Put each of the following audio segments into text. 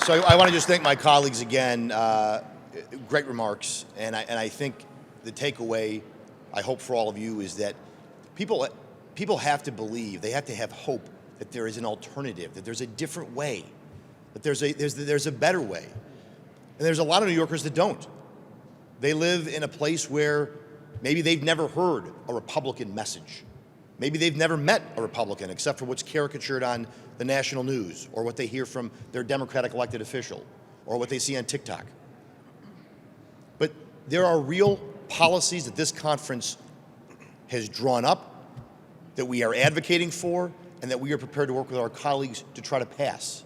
So I want to just thank my colleagues again. Great remarks, and I think the takeaway, I hope for all of you, is that people have to believe, they have to have hope that there is an alternative, that there's a different way, that there's a better way. And there's a lot of New Yorkers that don't. They live in a place where maybe they've never heard a Republican message. Maybe they've never met a Republican except for what's caricatured on the national news or what they hear from their Democratic elected official or what they see on TikTok. But there are real policies that this conference has drawn up, that we are advocating for, and that we are prepared to work with our colleagues to try to pass.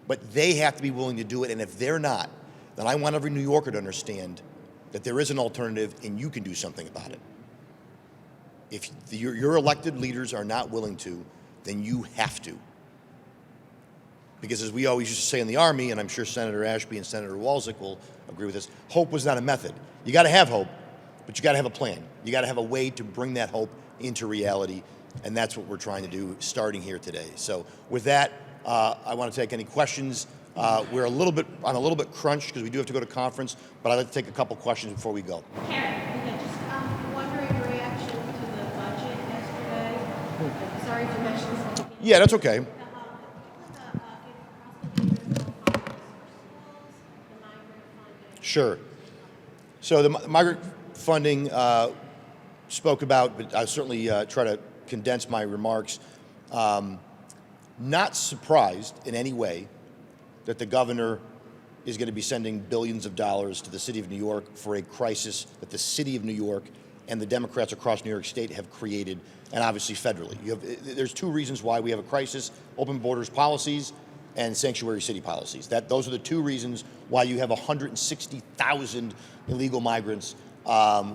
But they have to be willing to do it, and if they're not, then I want every New Yorker to understand that there is an alternative and you can do something about it. If your elected leaders are not willing to, then you have to. Because as we always used to say in the Army, and I'm sure Senator Ashby and Senator Walczyk will agree with this, hope was not a method. You got to have hope, but you got to have a plan. You got to have a way to bring that hope into reality, and that's what we're trying to do starting here today. So with that, I want to take any questions. We're on a little bit crunched because we do have to go to conference, but I'd like to take a couple questions before we go. Karen, just wondering your reaction to the budget yesterday. Sorry for mentioning something. Yeah, that's okay. Sure. So the migrant funding spoke about, but I'll certainly try to condense my remarks. Not surprised in any way that the governor is going to be sending billions of dollars to the city of New York for a crisis that the city of New York and the Democrats across New York State have created, and obviously federally. There's two reasons why we have a crisis: open borders policies and sanctuary city policies. Those are the two reasons why you have 160,000 illegal migrants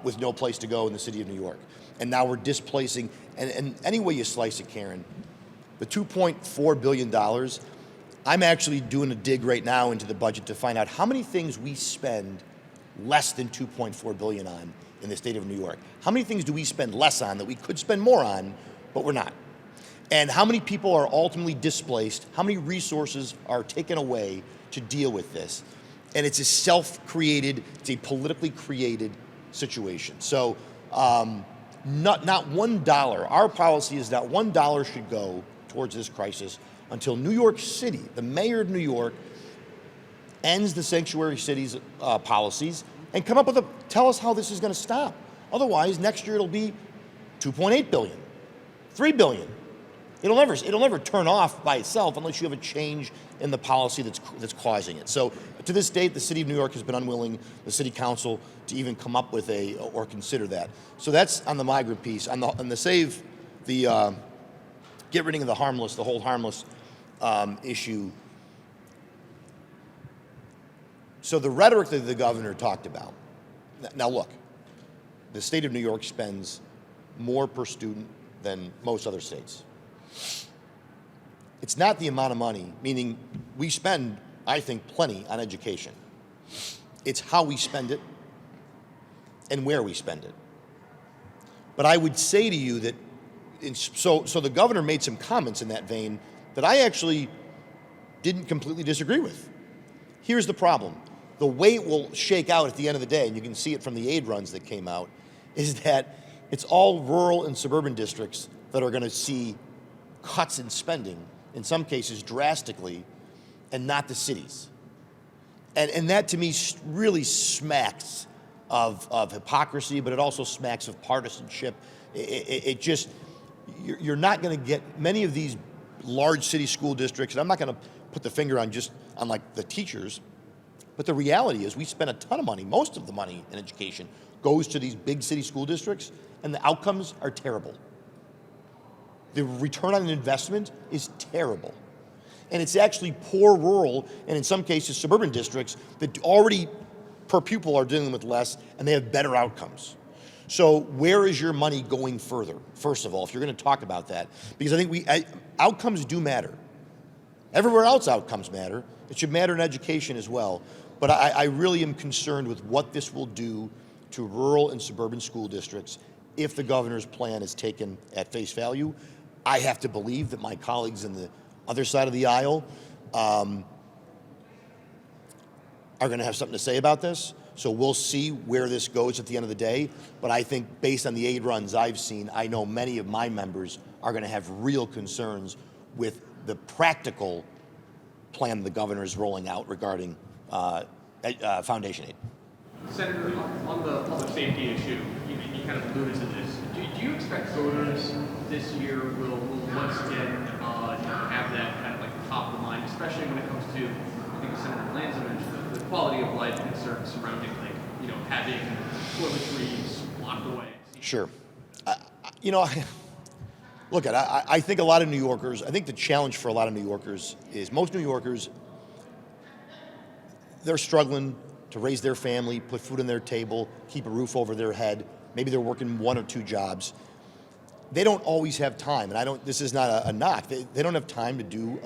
with no place to go in the city of New York. And now we're displacing, and any way you slice it, Karen, the $2.4 billion, I'm actually doing a dig right now into the budget to find out how many things we spend less than $2.4 billion on in the state of New York. How many things do we spend less on that we could spend more on, but we're not? And how many people are ultimately displaced? How many resources are taken away to deal with this? And it's a self-created, it's a politically created situation. So not $1, our policy is that $1 should go towards this crisis until New York City, the mayor of New York, ends the sanctuary cities policies and come up with tell us how this is going to stop. Otherwise, next year it'll be $2.8 billion, $3 billion. It'll never turn off by itself unless you have a change in the policy that's causing it. So to this date, the city of New York has been unwilling, the city council, to even come up with or consider that. So that's on the migrant piece. On the get rid of the hold harmless issue. So the rhetoric that the governor talked about. Now look, the state of New York spends more per student than most other states. It's not the amount of money, meaning we spend, I think, plenty on education. It's how we spend it and where we spend it. But I would say to you that, so the governor made some comments in that vein that I actually didn't completely disagree with. Here's the problem. The way it will shake out at the end of the day, and you can see it from the aid runs that came out, is that it's all rural and suburban districts that are going to see cuts in spending, in some cases drastically, and not the cities. And that to me really smacks of hypocrisy, but it also smacks of partisanship. It just, you're not going to get many of these large city school districts, and I'm not going to put the finger on like the teachers, but the reality is we spend a ton of money. Most of the money in education goes to these big city school districts, and the outcomes are terrible. The return on investment is terrible. And it's actually poor rural, and in some cases suburban districts that already per pupil are dealing with less, and they have better outcomes. So where is your money going further, first of all, if you're going to talk about that? Because I think outcomes do matter. Everywhere else outcomes matter. It should matter in education as well. But I really am concerned with what this will do to rural and suburban school districts if the governor's plan is taken at face value. I have to believe that my colleagues on the other side of the aisle are going to have something to say about this. So we'll see where this goes at the end of the day. But I think based on the aid runs I've seen, I know many of my members are going to have real concerns with the practical plan the governor is rolling out regarding foundation aid. Senator, on the public safety issue, you kind of alluded to this. Do you expect voters this year will once again have that kind of like top of the mind, especially when it comes to, I think Senator Lanza mentioned, the quality of life concerns surrounding, like, having toiletries blocked away? Sure. Look, I think a lot of New Yorkers, I think the challenge for a lot of New Yorkers is most New Yorkers, they're struggling to raise their family, put food on their table, keep a roof over their head. Maybe they're working 1 or 2 jobs. They don't always have time, and this is not a knock. They don't have time to do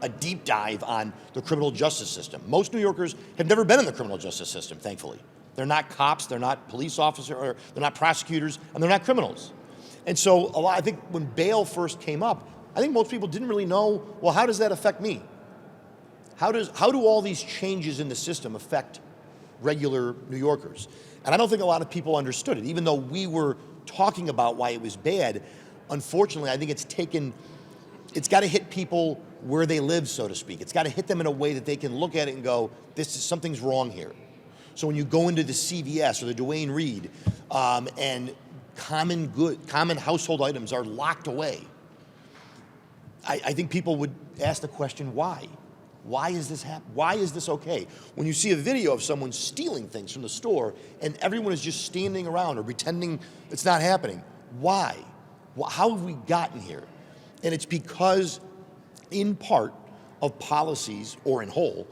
a deep dive on the criminal justice system. Most New Yorkers have never been in the criminal justice system, thankfully. They're not cops, they're not police officers, or they're not prosecutors, and they're not criminals. And so I think when bail first came up, I think most people didn't really know, well, how does that affect me? How do all these changes in the system affect regular New Yorkers? And I don't think a lot of people understood it. Even though we were talking about why it was bad, unfortunately, I think it's got to hit people where they live, so to speak. It's got to hit them in a way that they can look at it and go, something's wrong here. So when you go into the CVS or the Duane Reade and common household items are locked away, I think people would ask the question, why? Why is this happening? Why is this okay? When you see a video of someone stealing things from the store and everyone is just standing around or pretending it's not happening, why? How have we gotten here? And it's because, in part, of policies, or in whole,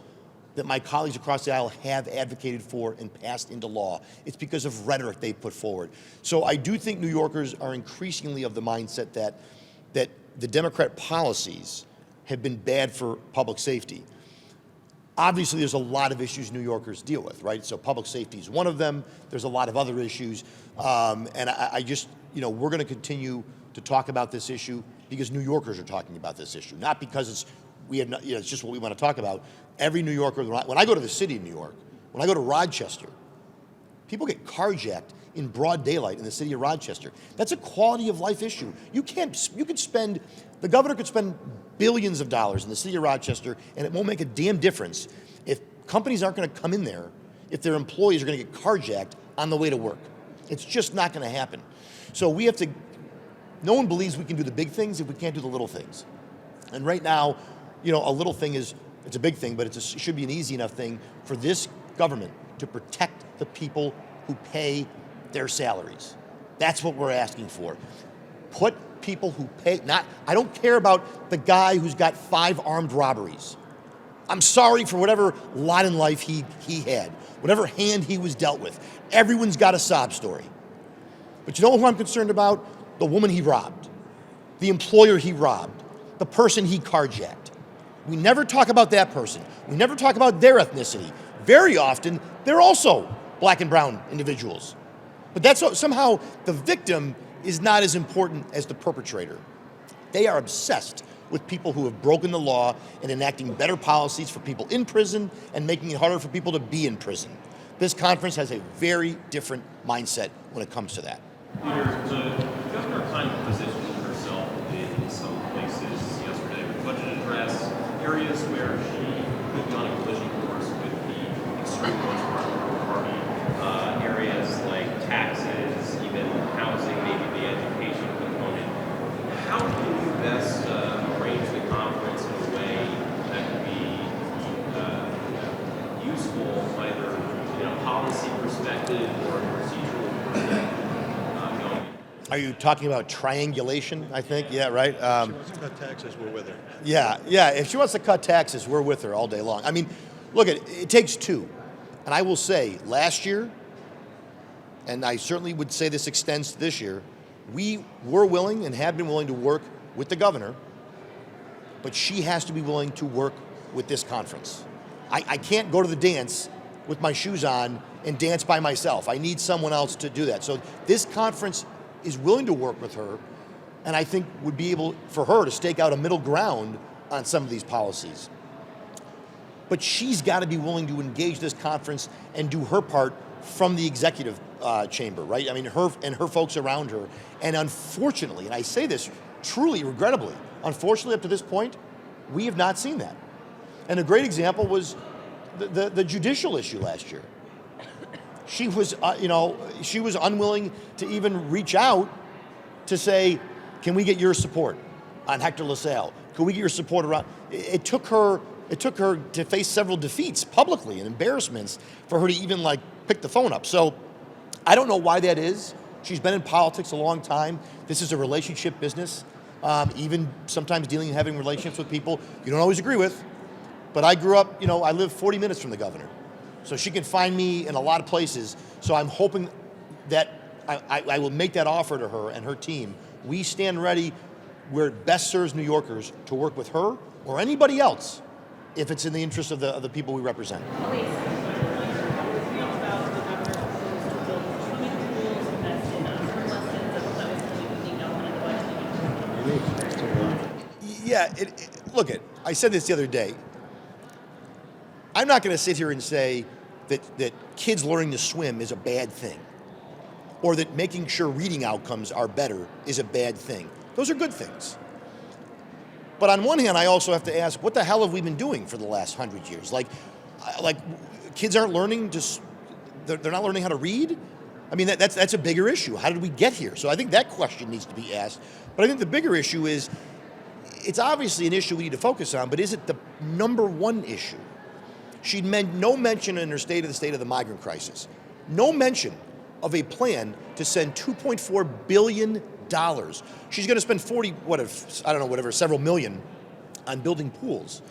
that my colleagues across the aisle have advocated for and passed into law. It's because of rhetoric they've put forward. So I do think New Yorkers are increasingly of the mindset that the Democrat policies have been bad for public safety. Obviously, there's a lot of issues New Yorkers deal with, right? So public safety is one of them. There's a lot of other issues. And I just, we're going to continue to talk about this issue because New Yorkers are talking about this issue, not because it's just what we want to talk about. Every New Yorker, when I go to the city of New York, when I go to Rochester, people get carjacked in broad daylight in the city of Rochester. That's a quality of life issue. The governor could spend billions of dollars in the city of Rochester, and it won't make a damn difference if companies aren't going to come in there, if their employees are going to get carjacked on the way to work. It's just not going to happen. So no one believes we can do the big things if we can't do the little things. And right now, a little thing it's a big thing, but it should be an easy enough thing for this government to protect the people who pay their salaries. That's what we're asking for. Put people who pay, I don't care about the guy who's got 5 armed robberies. I'm sorry for whatever lot in life he had, whatever hand he was dealt with. Everyone's got a sob story. But you know who I'm concerned about? The woman he robbed, the employer he robbed, the person he carjacked. We never talk about that person. We never talk about their ethnicity. Very often, they're also black and brown individuals. But somehow the victim is not as important as the perpetrator. They are obsessed with people who have broken the law and enacting better policies for people in prison and making it harder for people to be in prison. This conference has a very different mindset when it comes to that. Peter, the governor kind of positioned herself in some places yesterday with budget address, areas where she could be on a collision course with the extreme ones of our party, areas like taxes, even housing, maybe the education component. How can you best arrange the conference in a way that could be useful, either in a policy perspective or a procedural perspective? Are you talking about triangulation, I think? Yeah, right? If she wants to cut taxes, we're with her. Yeah. If she wants to cut taxes, we're with her all day long. I mean, look, it takes two. And I will say, last year, and I certainly would say this extends to this year, we were willing and have been willing to work with the governor, but she has to be willing to work with this conference. I can't go to the dance with my shoes on and dance by myself. I need someone else to do that. So this conference is willing to work with her, and I think would be able for her to stake out a middle ground on some of these policies. but she's got to be willing to engage this conference and do her part from the executive chamber, right? I mean, her folks around her. And unfortunately, and I say this truly regrettably, unfortunately up to this point, we have not seen that. And a great example was the judicial issue last year. She was, she was unwilling to even reach out to say, can we get your support on Hector LaSalle? Can we get your support around? It took her to face several defeats publicly and embarrassments for her to even like pick the phone up. So I don't know why that is. She's been in politics a long time. This is a relationship business. Even sometimes dealing and having relationships with people you don't always agree with. But I grew up, I live 40 minutes from the governor. So she can find me in a lot of places. So I'm hoping that I will make that offer to her and her team. We stand ready where it best serves New Yorkers to work with her or anybody else if it's in the interest of the people we represent. Yeah, look, I said this the other day. I'm not going to sit here and say that kids learning to swim is a bad thing, or that making sure reading outcomes are better is a bad thing. Those are good things. But on one hand, I also have to ask, what the hell have we been doing for the last 100 years? Like kids aren't learning they're not learning how to read? I mean, that's a bigger issue. How did we get here? So I think that question needs to be asked. But I think the bigger issue is, it's obviously an issue we need to focus on, but is it the number one issue? She made no mention in her state of the migrant crisis. No mention of a plan to send $2.4 billion. She's going to spend several million on building pools.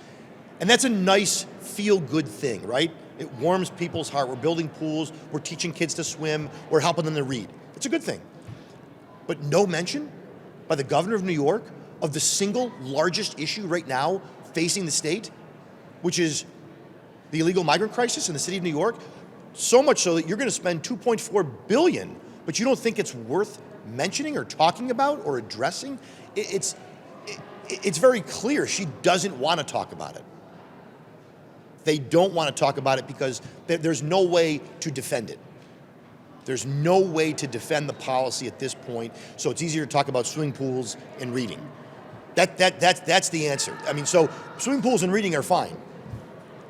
And that's a nice feel-good thing, right? It warms people's heart. We're building pools, we're teaching kids to swim, we're helping them to read. It's a good thing. But no mention by the governor of New York of the single largest issue right now facing the state, which is the illegal migrant crisis in the city of New York. So much so that you're going to spend $2.4 billion, but you don't think it's worth mentioning or talking about or addressing. It's very clear she doesn't want to talk about it. They don't want to talk about it because there's no way to defend it. There's no way to defend the policy at this point, so it's easier to talk about swimming pools and reading. That's the answer. I mean, so swimming pools and reading are fine,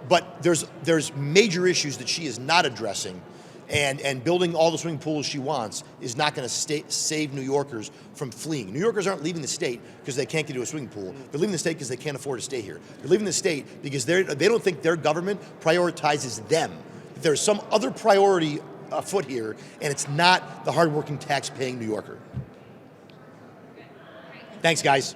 but there's major issues that she is not addressing, and building all the swimming pools she wants is not going to save New Yorkers from fleeing. New Yorkers aren't leaving the state because they can't get to a swimming pool. They're leaving the state because they can't afford to stay here. They're leaving the state because they don't think their government prioritizes them. There's some other priority afoot here, and it's not the hardworking tax-paying New Yorker. Thanks, guys.